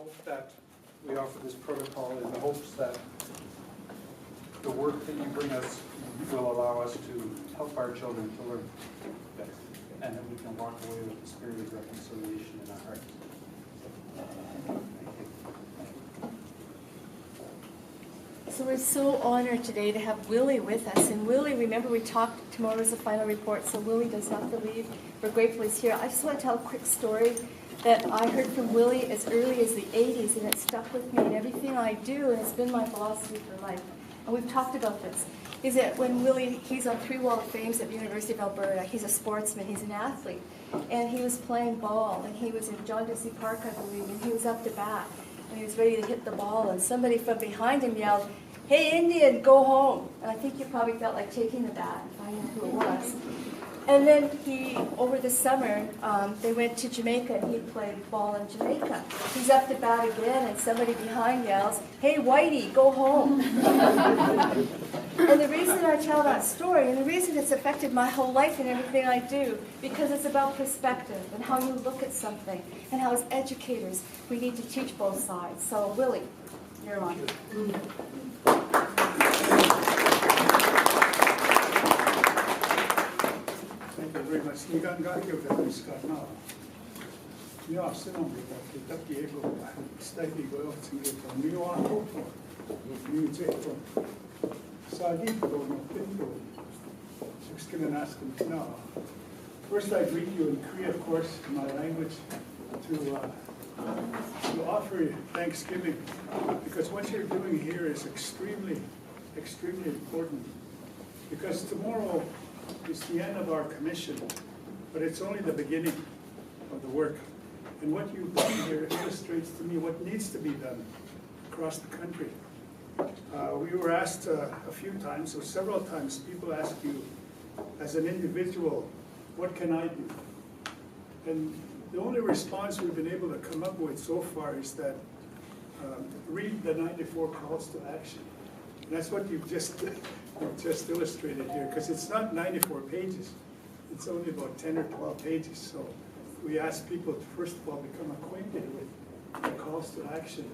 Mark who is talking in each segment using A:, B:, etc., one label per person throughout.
A: hope that we offer this protocol in the hopes that the work that you bring us will allow us to help our children to learn better, and that we can walk away with the spirit of reconciliation in our hearts.
B: So we're so honored today to have Willie with us. And Willie, remember we talked, tomorrow is the final report, so Willie does have to leave. We're grateful he's here. I just want to tell a quick story that I heard from Willie as early as the 80s, and it stuck with me in everything I do, and it's been my philosophy for life. And we've talked about this. Is that when Willie, he's on 3 Wall of Fames at the University of Alberta. He's a sportsman, he's an athlete. And he was playing ball, and he was in John Ducey Park, I believe, and he was up to bat. And he was ready to hit the ball, and somebody from behind him yelled, "Hey, Indian, go home." And I think you probably felt like taking the bat and finding who it was. And then over the summer, they went to Jamaica, and he played ball in Jamaica. He's up to bat again, and somebody behind yells, "Hey, Whitey, go home." And the reason I tell that story, and the reason it's affected my whole life and everything I do, because it's about perspective and how you look at something, and how as educators, we need to teach both sides. So, Willie, you're on.
C: Thank you very much. Nigan gagyo da iskana. Mio sinon bita kitaki ego stadi go tsingeto mio ato. Mio jeto. Sagi go no pinto. No. First, I greet you in Cree, of course, my language, to offer you Thanksgiving, because what you're doing here is extremely, extremely important. Because tomorrow is the end of our commission, but it's only the beginning of the work. And what you've done here illustrates to me what needs to be done across the country. We were asked a few times, or several times, people ask you, as an individual, what can I do? And the only response we've been able to come up with so far is that read the 94 calls to action. And that's what you've just illustrated here, because it's not 94 pages. It's only about 10 or 12 pages. So we ask people to, first of all, become acquainted with the calls to action.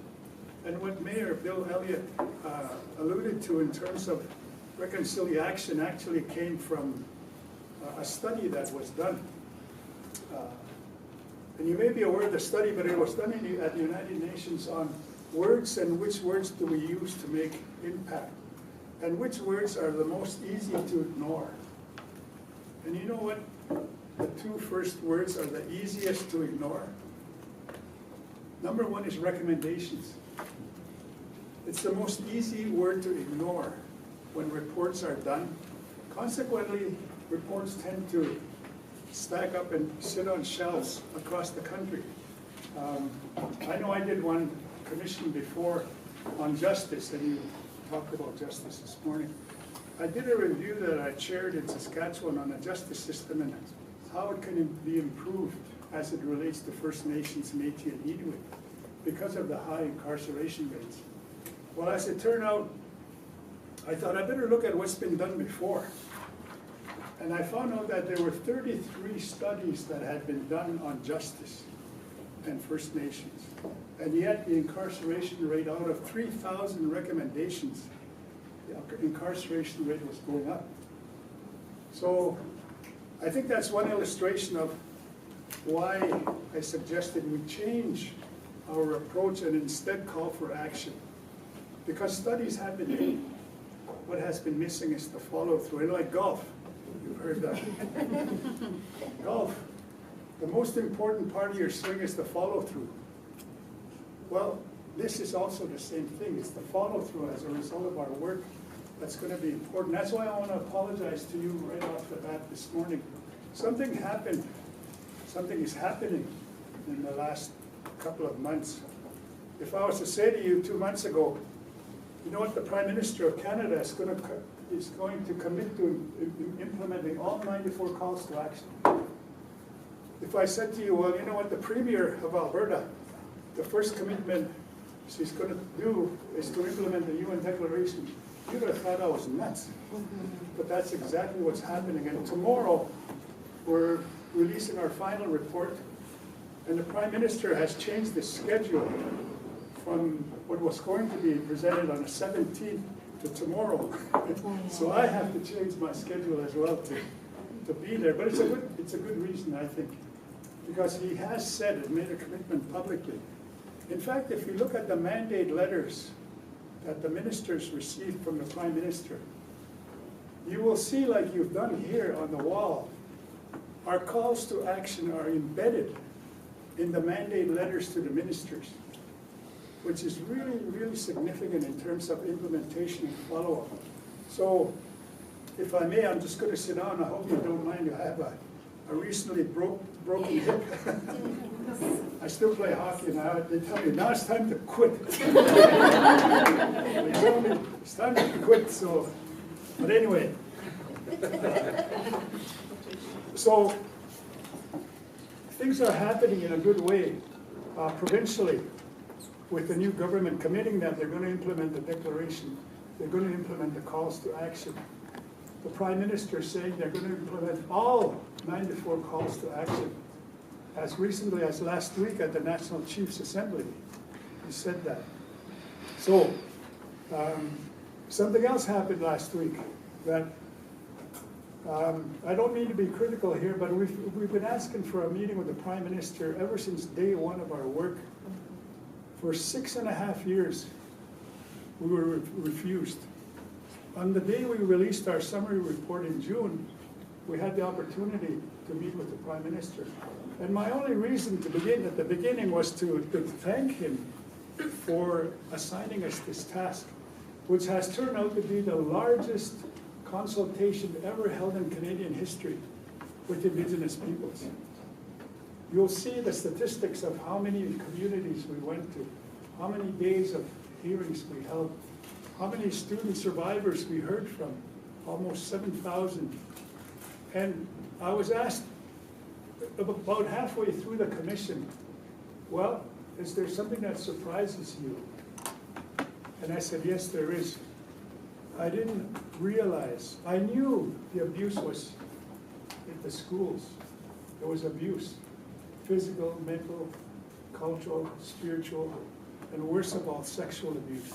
C: And what Mayor Bill Elliott alluded to in terms of reconciliation actually came from a study that was done. And you may be aware of the study, but it was done at the United Nations on words and which words do we use to make impact, and which words are the most easy to ignore. And you know what? The 2 first words are the easiest to ignore. Number 1 is recommendations. It's the most easy word to ignore when reports are done. Consequently, reports tend to stack up and sit on shelves across the country. I know I did one commission before on justice, and you talked about justice this morning. I did a review that I chaired in Saskatchewan on the justice system and how it can be improved as it relates to First Nations, Métis, and Inuit because of the high incarceration rates. Well, as it turned out, I thought I better look at what's been done before. And I found out that there were 33 studies that had been done on justice and First Nations. And yet the incarceration rate, out of 3,000 recommendations, the incarceration rate was going up. So I think that's one illustration of why I suggested we change our approach and instead call for action. Because studies have been made. What has been missing is the follow-through. And like golf, you've heard that. Golf, the most important part of your swing is the follow-through. Well, this is also the same thing. It's the follow-through as a result of our work that's going to be important. That's why I want to apologize to you right off the bat this morning. Something happened. Something is happening in the last couple of months. If I was to say to you 2 months ago, you know what, the Prime Minister of Canada is going to commit to implementing all 94 calls to action. If I said to you, well, you know what, the Premier of Alberta, the first commitment she's going to do is to implement the UN Declaration, you would have thought I was nuts. But that's exactly what's happening. And tomorrow, we're releasing our final report, and the Prime Minister has changed the schedule from what was going to be presented on the 17th to tomorrow. So I have to change my schedule as well to be there. But it's a good reason, I think, because he has said and made a commitment publicly. In fact, if you look at the mandate letters that the ministers received from the Prime Minister, you will see, like you've done here on the wall, our calls to action are embedded in the mandate letters to the ministers, which is really, really significant in terms of implementation and follow-up. So, if I may, I'm just going to sit down. I hope you don't mind. I have a recently broken hip. I still play hockey now. They tell me now it's time to quit. They tell me it's time to quit. So, but anyway. So things are happening in a good way provincially with the new government committing that they're going to implement the declaration. They're going to implement the calls to action. The Prime Minister is saying they're going to implement all 94 calls to action. As recently as last week at the National Chiefs Assembly, he said that. So, something else happened last week that I don't mean to be critical here, but we've been asking for a meeting with the Prime Minister ever since day one of our work. For 6.5 years, we were refused. On the day we released our summary report in June, we had the opportunity to meet with the Prime Minister. And my only reason to begin at the beginning was to thank him for assigning us this task, which has turned out to be the largest consultation ever held in Canadian history with Indigenous peoples. You'll see the statistics of how many communities we went to, how many days of hearings we held, how many student survivors we heard from, almost 7,000. And I was asked about halfway through the commission, well, is there something that surprises you? And I said, yes, there is. I didn't realize, I knew the abuse was in the schools. There was abuse, physical, mental, cultural, spiritual, and worst of all, sexual abuse.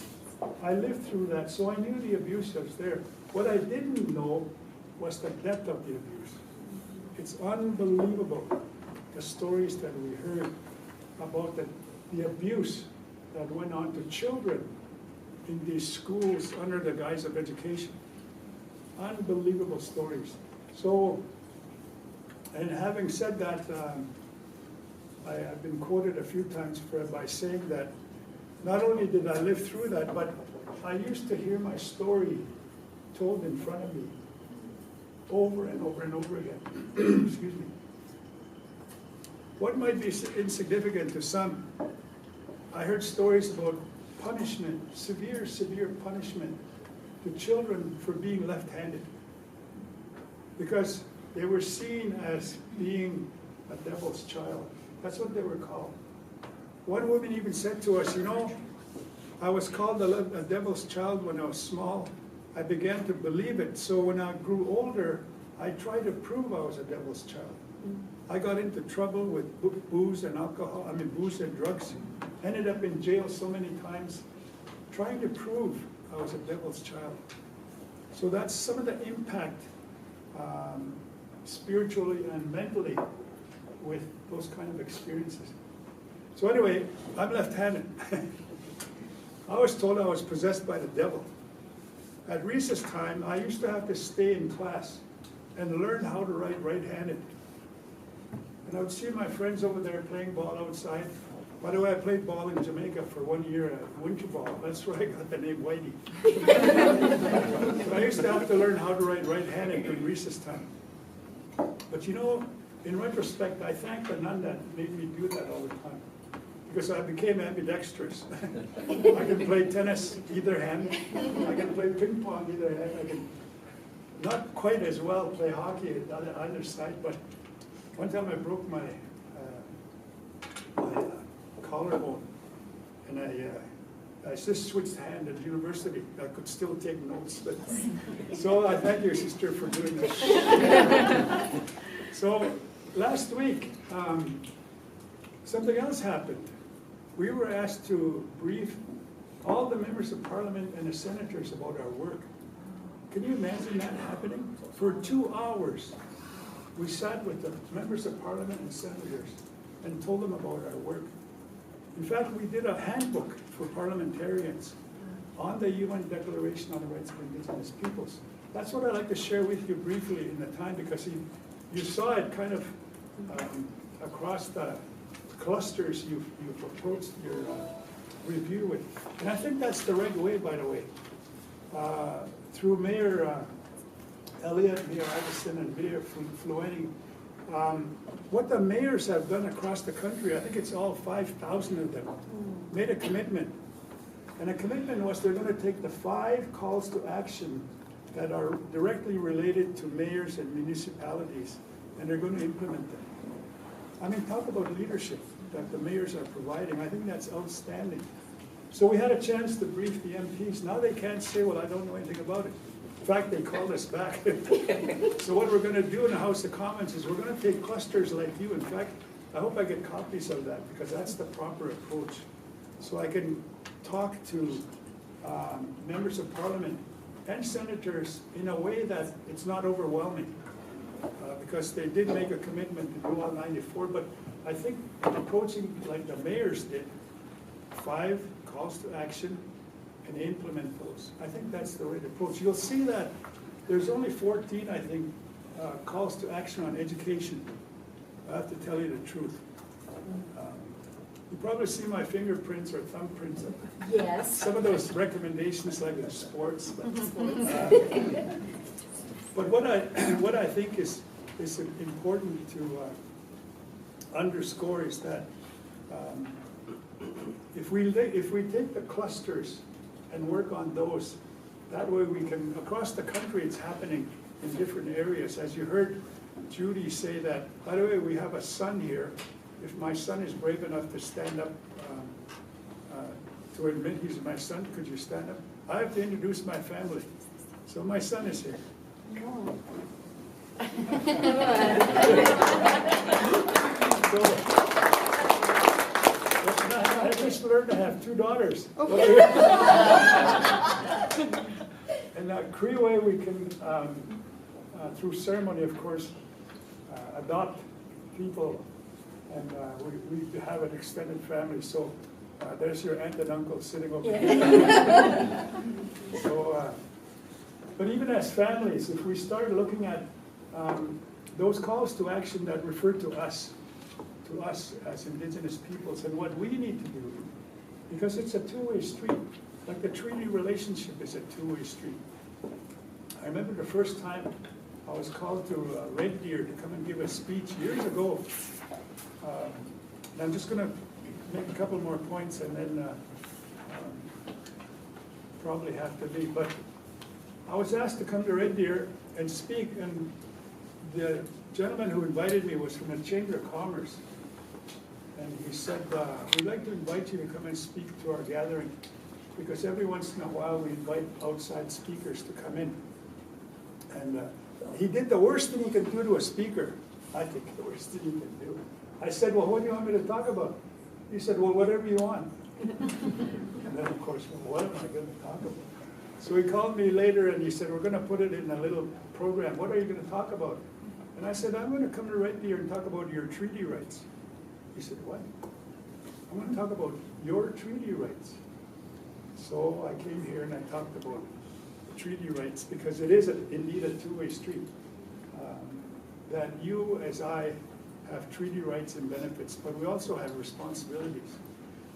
C: I lived through that, so I knew the abuse was there. What I didn't know was the depth of the abuse. It's unbelievable, the stories that we heard about the abuse that went on to children in these schools under the guise of education. Unbelievable stories. So, and having said that, I've been quoted a few times by saying that not only did I live through that, but I used to hear my story told in front of me over and over and over again. Excuse me. What might be insignificant to some, I heard stories about punishment, severe, severe punishment to children for being left-handed because they were seen as being a devil's child. That's what they were called. One woman even said to us, you know, I was called a devil's child when I was small. I began to believe it. So when I grew older, I tried to prove I was a devil's child. I got into trouble with booze and alcohol, booze and drugs. Ended up in jail so many times, trying to prove I was a devil's child. So that's some of the impact spiritually and mentally with those kind of experiences. So anyway, I'm left-handed. I was told I was possessed by the devil. At recess time, I used to have to stay in class and learn how to write right-handed. And I would see my friends over there playing ball outside. By the way, I played ball in Jamaica for 1 year at winter ball. That's where I got the name Whitey. So I used to have to learn how to write right-handed during recess time. But you know, in retrospect, I thank the nun that made me do that all the time. Because I became ambidextrous. I can play tennis either hand. I can play ping pong either hand. I can not quite as well play hockey at the other side, but one time I broke my collarbone, and I just switched hand at university. I could still take notes, but so I thank you, sister, for doing that. So last week, something else happened. we were asked to brief all the members of parliament and the senators about our work. Can you imagine that happening? For 2 hours, we sat with the members of parliament and senators and told them about our work. In fact, we did a handbook for parliamentarians on the UN Declaration on the Rights of Indigenous Peoples. That's what I'd like to share with you briefly in the time, because you saw it kind of across the clusters you've approached your review with. And I think that's the right way, by the way. Through Mayor Elliott, Mayor Iveson, and Mayor Flueni, what the mayors have done across the country, I think it's all 5,000 of them, made a commitment. And the commitment was they're going to take the 5 calls to action that are directly related to mayors and municipalities, and they're going to implement them. I mean, talk about leadership that the mayors are providing. I think that's outstanding. So we had a chance to brief the MPs. Now they can't say, well, I don't know anything about it. In fact, they called us back. So what we're going to do in the House of Commons is we're going to take clusters like you. In fact, I hope I get copies of that, because that's the proper approach. So I can talk to members of parliament and senators in a way that it's not overwhelming, because they did make a commitment to do all 94, but I think approaching like the mayors did, 5 calls to action, and implement those. I think that's the right approach. You'll see that there's only 14, I think, calls to action on education. I have to tell you the truth. You probably see my fingerprints or thumbprints.
B: Yes.
C: Some of those recommendations, like in sports. But what I think is important to underscore is that if we take the clusters and work on those, that way we can, across the country, it's happening in different areas. As you heard Judy say that, by the way, we have a son here. If my son is brave enough to stand up to admit he's my son, could you stand up? I have to introduce my family. So my son is here.
B: Come
C: So, I just learned to have 2 daughters. And Cree we can, through ceremony, of course, adopt people, and we have an extended family. So there's your aunt and uncle sitting over here. So, but even as families, if we start looking at those calls to action that refer to us as Indigenous peoples, and what we need to do, because it's a two-way street. Like the treaty relationship is a two-way street. I remember the first time I was called to Red Deer to come and give a speech years ago. And I'm just going to make a couple more points and then probably have to leave. But I was asked to come to Red Deer and speak, and the gentleman who invited me was from the Chamber of Commerce. And he said, we'd like to invite you to come and speak to our gathering, because every once in a while we invite outside speakers to come in. And he did the worst thing you can do to a speaker. I think the worst thing you can do. I said, well, what do you want me to talk about? He said, well, whatever you want. And then, of course, well, what am I going to talk about? So he called me later and he said, we're going to put it in a little program. What are you going to talk about? And I said, I'm going to come to Red Deer and talk about your treaty rights. He said, what? I'm going to talk about your treaty rights. So I came here and I talked about the treaty rights, because it is indeed a two-way street. That you, as I, have treaty rights and benefits, but we also have responsibilities.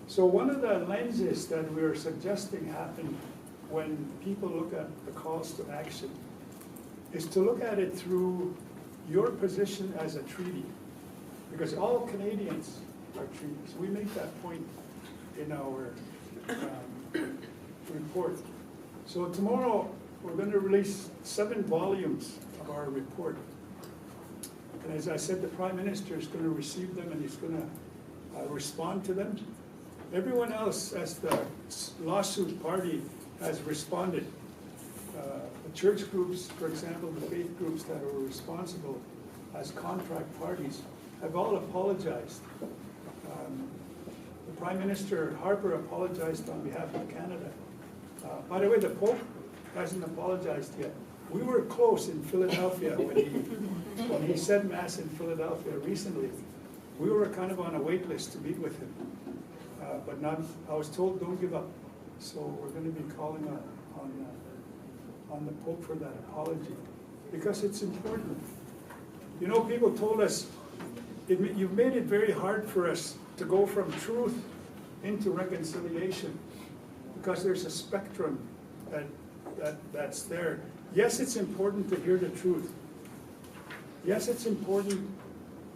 C: So one of the lenses that we're suggesting happen when people look at the calls to action is to look at it through your position as a treaty. Because all Canadians are treaties. We make that point in our report. So tomorrow we're going to release 7 volumes of our report. And as I said, the Prime Minister is going to receive them and he's going to respond to them. Everyone else, as the lawsuit party, has responded. The church groups, for example, the faith groups that are responsible as contract parties, have all apologized. The Prime Minister Harper apologized on behalf of Canada. By the way, the Pope hasn't apologized yet. We were close in Philadelphia when he said Mass in Philadelphia recently. We were kind of on a wait list to meet with him. But not, I was told, don't give up. So we're going to be calling on the Pope for that apology, because it's important. You know, people told us, you've made it very hard for us to go from truth into reconciliation, because there's a spectrum that's there. Yes, it's important to hear the truth. Yes, it's important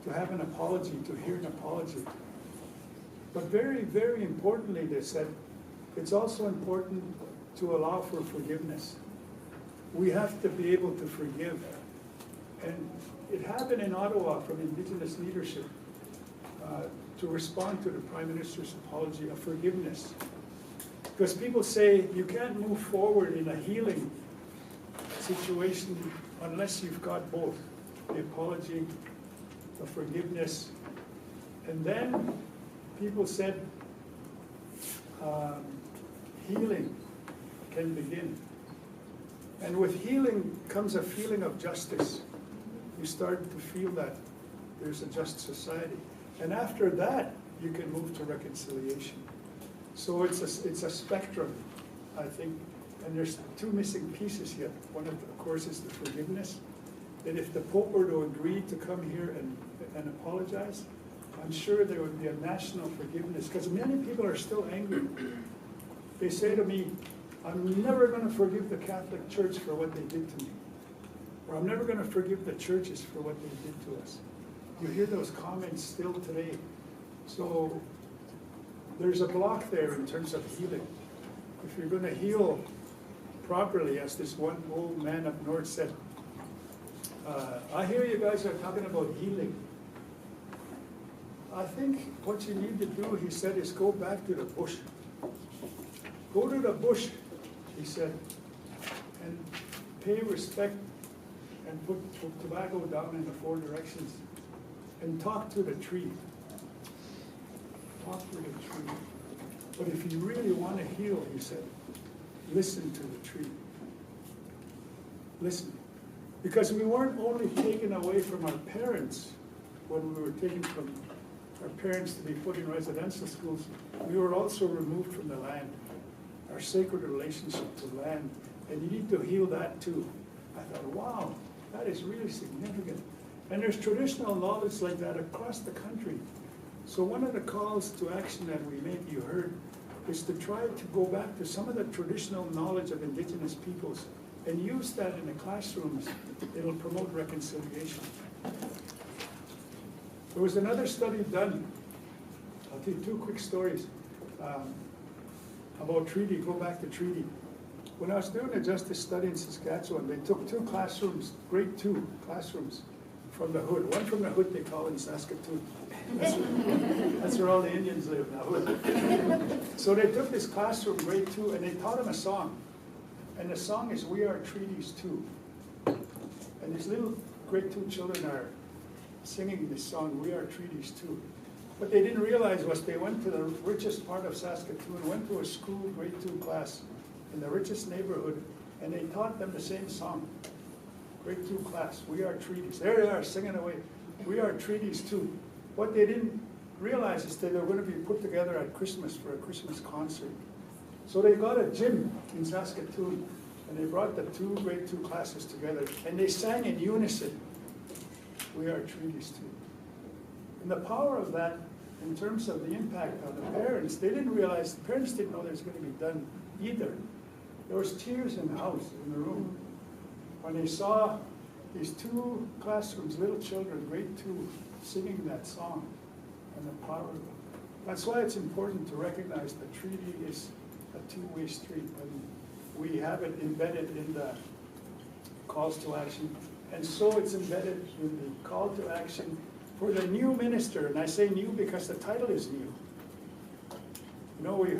C: to have an apology, to hear an apology. But very, very importantly, they said, it's also important to allow for forgiveness. We have to be able to forgive. And it happened in Ottawa from Indigenous leadership to respond to the Prime Minister's apology of forgiveness. Because people say you can't move forward in a healing situation unless you've got both, the apology, the forgiveness. And then people said healing can begin. And with healing comes a feeling of justice. You start to feel that there's a just society. And after that, you can move to reconciliation. So it's a spectrum, I think, and there's two missing pieces here. One of course, is the forgiveness. That if the Pope were to agree to come here and apologize, I'm sure there would be a national forgiveness, because many people are still angry. They say to me, I'm never going to forgive the Catholic Church for what they did to me. Or I'm never going to forgive the churches for what they did to us. You hear those comments still today. So there's a block there in terms of healing. If you're going to heal properly, as this one old man up north said, I hear you guys are talking about healing. I think what you need to do, he said, is go back to the bush. Go to the bush, he said, and pay respect and put tobacco down in the 4 directions and talk to the tree. Talk to the tree. But if you really want to heal, he said, listen to the tree. Listen. Because we weren't only taken away from our parents when we were taken from our parents to be put in residential schools, we were also removed from the land, our sacred relationship to land. And you need to heal that too. I thought, wow, that is really significant. And there's traditional knowledge like that across the country. So one of the calls to action that we made, you heard, is to try to go back to some of the traditional knowledge of Indigenous peoples and use that in the classrooms. It'll promote reconciliation. There was another study done. I'll tell you 2 quick stories about treaty, go back to treaty. When I was doing a justice study in Saskatchewan, they took 2 classrooms, grade 2 classrooms, from the hood. One from the hood they call in Saskatoon. That's where all the Indians live now. So they took this classroom, grade 2, and they taught them a song. And the song is We Are Treaties Too. And these little grade 2 children are singing this song, We Are Treaties Too. What they didn't realize was they went to the richest part of Saskatoon, went to a school grade 2 class in the richest neighborhood, and they taught them the same song. Grade 2 class, We Are Treaties. There they are singing away, We Are Treaties Too. What they didn't realize is that they were going to be put together at Christmas for a Christmas concert. So they got a gym in Saskatoon, and they brought the 2 grade 2 classes together, and they sang in unison, We Are Treaties Too. And the power of that, in terms of the impact on the parents, they didn't realize, the parents didn't know that it was going to be done either. There was tears in the house, in the room, when they saw these 2 classrooms, little children, grade 2, singing that song, and the power of it. That's why it's important to recognize the treaty is a 2-way street, and we have it embedded in the calls to action, and so it's embedded in the call to action for the new minister, and I say new because the title is new. You know, we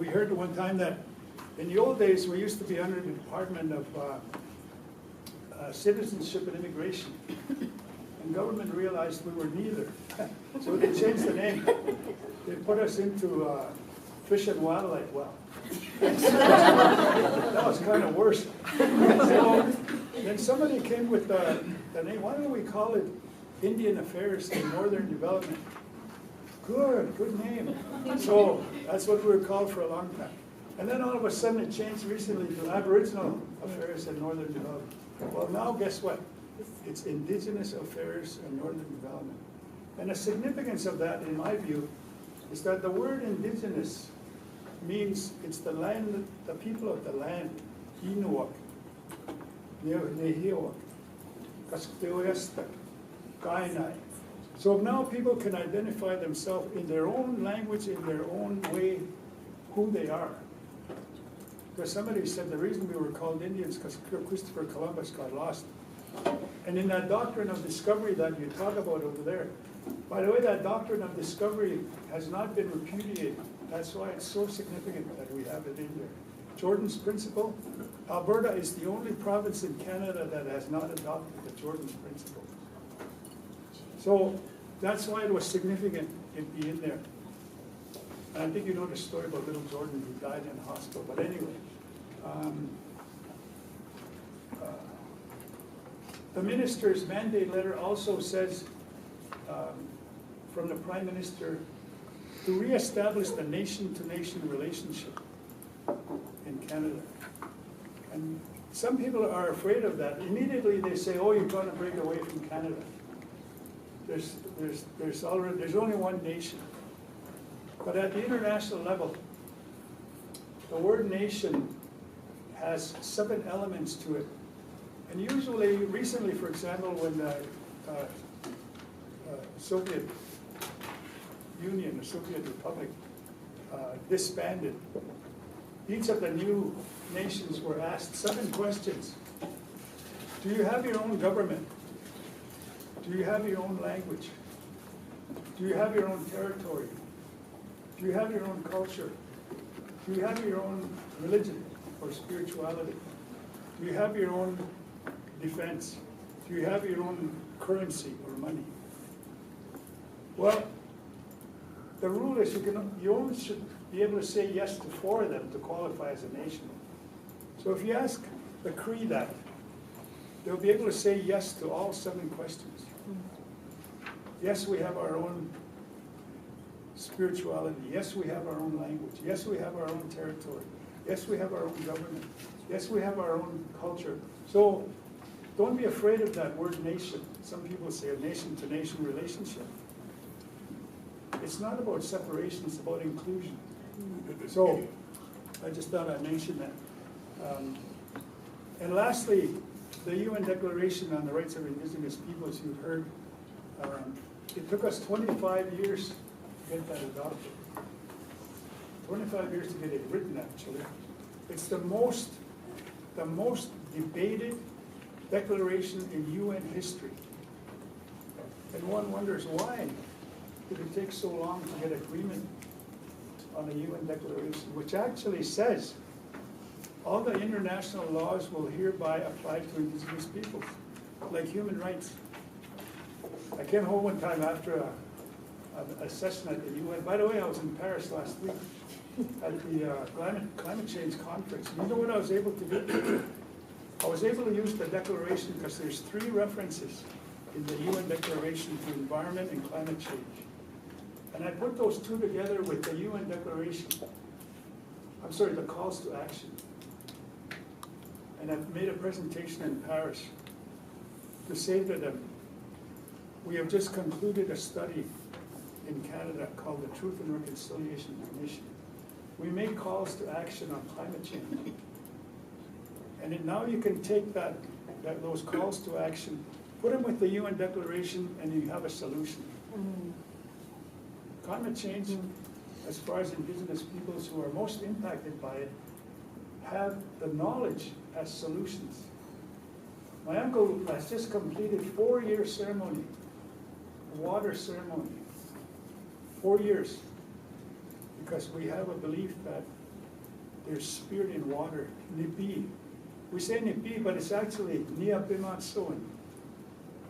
C: heard one time that in the old days we used to be under the Department of Citizenship and Immigration, and government realized we were neither, so they changed the name. they put us into fish and wildlife. Well, that was kind of worse. So then somebody came with the name, why don't we call it Indian Affairs and Northern Development? Good name. So that's what we were called for a long time. And then all of a sudden it changed recently to Aboriginal Affairs and Northern Development. Well, now guess what? It's Indigenous Affairs and Northern Development. And the significance of that, in my view, is that the word indigenous means it's the land, the people of the land, Inuak, Nehiwak, Kaskteoyastak, Kainai. So now people can identify themselves in their own language, in their own way, who they are. Because somebody said the reason we were called Indians because Christopher Columbus got lost. And in that doctrine of discovery that you talk about over there, by the way, that doctrine of discovery has not been repudiated. That's why it's so significant that we have it in there. Jordan's principle, Alberta is the only province in Canada that has not adopted the Jordan's principle. So that's why it was significant it be in there. And I think you know the story about little Jordan who died in the hospital. But anyway, the minister's mandate letter also says from the Prime Minister to reestablish the nation-to-nation relationship in Canada. And some people are afraid of that. Immediately they say, oh, you're going to break away from Canada. There's only one nation. But at the international level, the word nation has 7 elements to it. And usually, recently, for example, when the Soviet Union, the Soviet Republic, disbanded, each of the new nations were asked 7 questions. Do you have your own government? Do you have your own language? Do you have your own territory? Do you have your own culture? Do you have your own religion or spirituality? Do you have your own defense? Do you have your own currency or money? Well, the rule is you only should be able to say yes to 4 of them to qualify as a nation. So if you ask the Cree that, they'll be able to say yes to all 7 questions. Yes, we have our own spirituality. Yes, we have our own language. Yes, we have our own territory. Yes, we have our own government. Yes, we have our own culture. So don't be afraid of that word nation. Some people say a nation-to-nation relationship. It's not about separation, it's about inclusion. So I just thought I'd mention that. And lastly, the UN Declaration on the Rights of Indigenous Peoples, you've heard, it took us 25 years to get that adopted. 25 years to get it written, actually. It's the most debated declaration in UN history. And one wonders why did it take so long to get agreement on a UN declaration, which actually says all the international laws will hereby apply to indigenous peoples, like human rights. I came home one time after a session at the UN. By the way, I was in Paris last week at the climate change conference. You know what I was able to do? I was able to use the declaration because there's 3 references in the UN Declaration to environment and climate change. And I put those 2 together with the UN Declaration. I'm sorry, the calls to action. And I've made a presentation in Paris to say to them, we have just concluded a study in Canada called the Truth and Reconciliation Commission. We make calls to action on climate change. And now you can take those calls to action, put them with the UN Declaration, and you have a solution. Climate change, as far as indigenous peoples who are most impacted by it, have the knowledge as solutions. My uncle has just completed 4-year ceremony, water ceremony. 4 years. Because we have a belief that there's spirit in water, nipi. We say nipi, but it's actually niapimatsoen.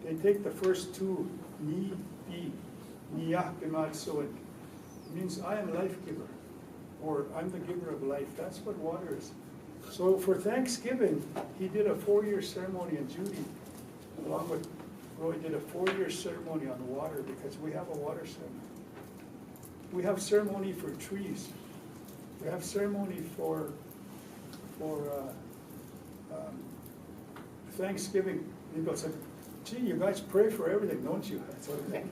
C: They take the first 2, ni-pi, niapimatsoen. It means I am life giver, or I'm the giver of life. That's what water is. So for Thanksgiving, he did a 4-year ceremony, and Judy, along with Roy, did a 4-year ceremony on water, because we have a water ceremony. We have ceremony for trees. We have ceremony for Thanksgiving. People said, gee, you guys pray for everything, don't you? I said,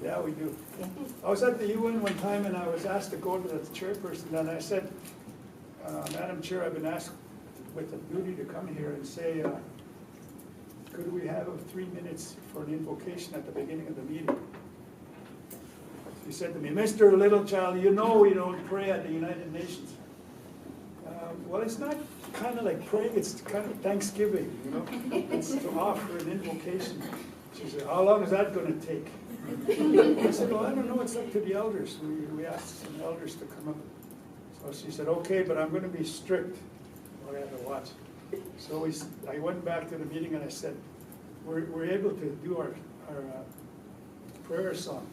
C: yeah, we do. I was at the UN one time, and I was asked to go to the chairperson, and I said, Madam Chair, I've been asked with the duty to come here and say, could we have 3 minutes for an invocation at the beginning of the meeting? He said to me, Mr. Littlechild, you know we don't pray at the United Nations. Well, it's not kind of like praying, it's kind of Thanksgiving, you know? It's to offer an invocation. She said, how long is that going to take? I said, well, I don't know, it's up to the elders. We asked some elders to come up. So she said, okay, but I'm going to be strict. Well, I had to watch. So I went back to the meeting and I said, we're able to do our prayer song.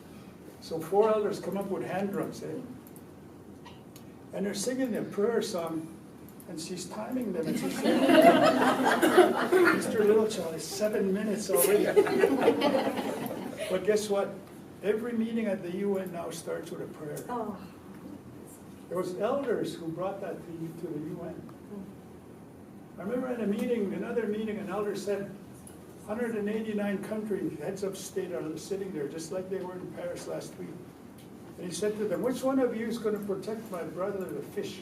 C: So 4 elders come up with hand drums, eh? And they're singing their prayer song, and she's timing them, and she said, Mr. Littlechild, it's 7 minutes already. But guess what? Every meeting at the UN now starts with a prayer.
B: Oh.
C: There was elders who brought that to the UN. I remember at another meeting, an elder said, 189 countries, heads of state are sitting there, just like they were in Paris last week. And he said to them, which one of you is going to protect my brother, the fish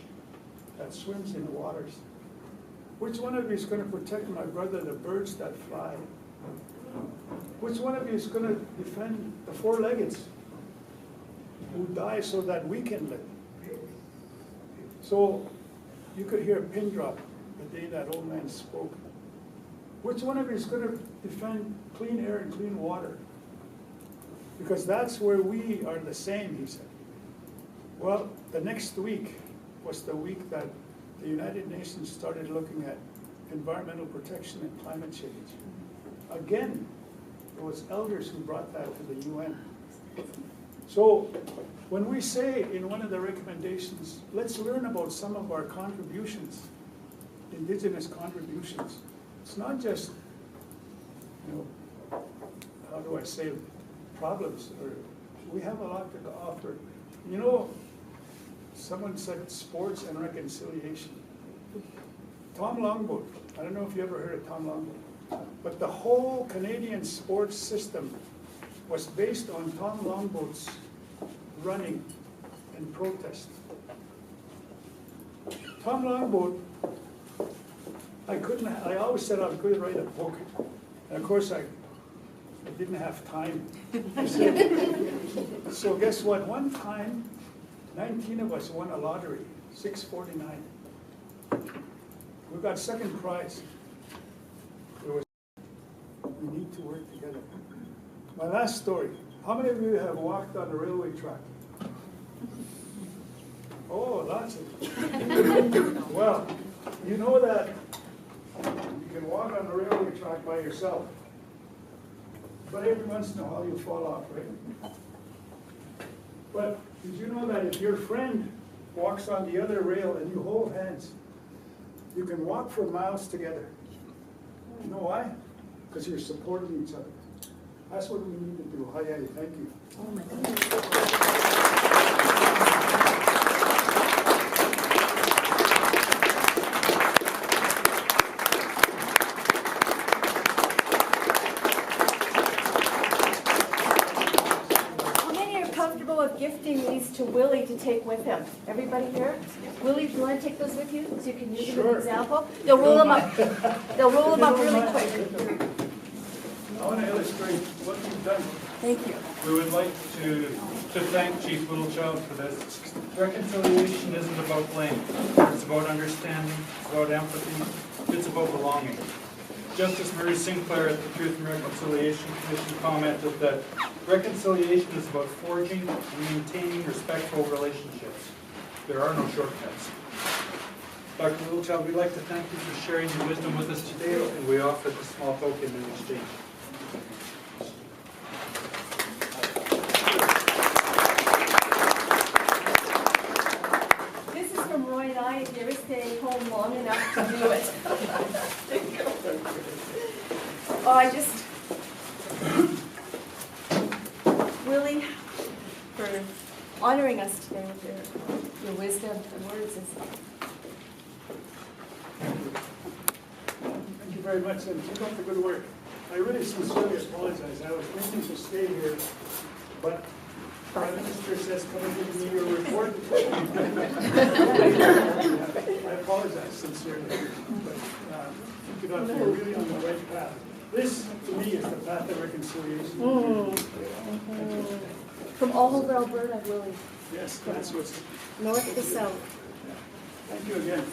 C: that swims in the waters? Which one of you is going to protect my brother, the birds that fly? Which one of you is going to defend the 4-leggeds who die so that we can live? So you could hear a pin drop the day that old man spoke. Which one of you is going to defend clean air and clean water? Because that's where we are the same, he said. Well, the next week was the week that the United Nations started looking at environmental protection and climate change. Again, it was elders who brought that to the UN. So when we say in one of the recommendations, let's learn about some of our contributions, indigenous contributions. It's not just, how do I say, problems. We have a lot to offer. You know, someone said sports and reconciliation. Tom Longboat, I don't know if you ever heard of Tom Longboat, but the whole Canadian sports system was based on Tom Longboat's running and protest. Tom Longboat, I always said I was going to write a book. And of course I didn't have time. So guess what? One time, 19 of us won a lottery, 649. We got second prize. We need to work together. My last story. How many of you have walked on the railway track? Oh, lots of you. Well, you know that you can walk on the railway track by yourself. But every once in a while you fall off, right? But did you know that if your friend walks on the other rail and you hold hands, you can walk for miles together? You know why? Because you're supporting each other. That's what we need to do. Hi, Eddie. Thank you.
B: Oh my goodness. Gifting these to Willie to take with him. Everybody here? Willie, do you want to take those with you so you can use them as an example? They'll roll them up. They'll roll them up really quick.
C: I want to illustrate what you've done.
B: Thank you.
A: We would like to thank Chief Littlechild for this. Reconciliation isn't about blame. It's about understanding. It's about empathy. It's about belonging. Justice Mary Sinclair at the Truth and Reconciliation Commission commented that reconciliation is about forging and maintaining respectful relationships. There are no shortcuts. Dr. Littlechild, we'd like to thank you for sharing your wisdom with us today, and we offer this small token in exchange.
B: home long enough to do it. Oh, I just, Willie, for honoring us today with your wisdom and words.
C: Thank you very much, and keep up the good work. I really sincerely apologize. I was thinking to stay here, but Prime Minister says, come and give me your report. I apologize sincerely, but keep it up. You're really on the right path. This, to me, is the path of reconciliation.
B: From all over Alberta, Willie,
C: Yes, that's what's.
B: north to south.
C: Thank you again.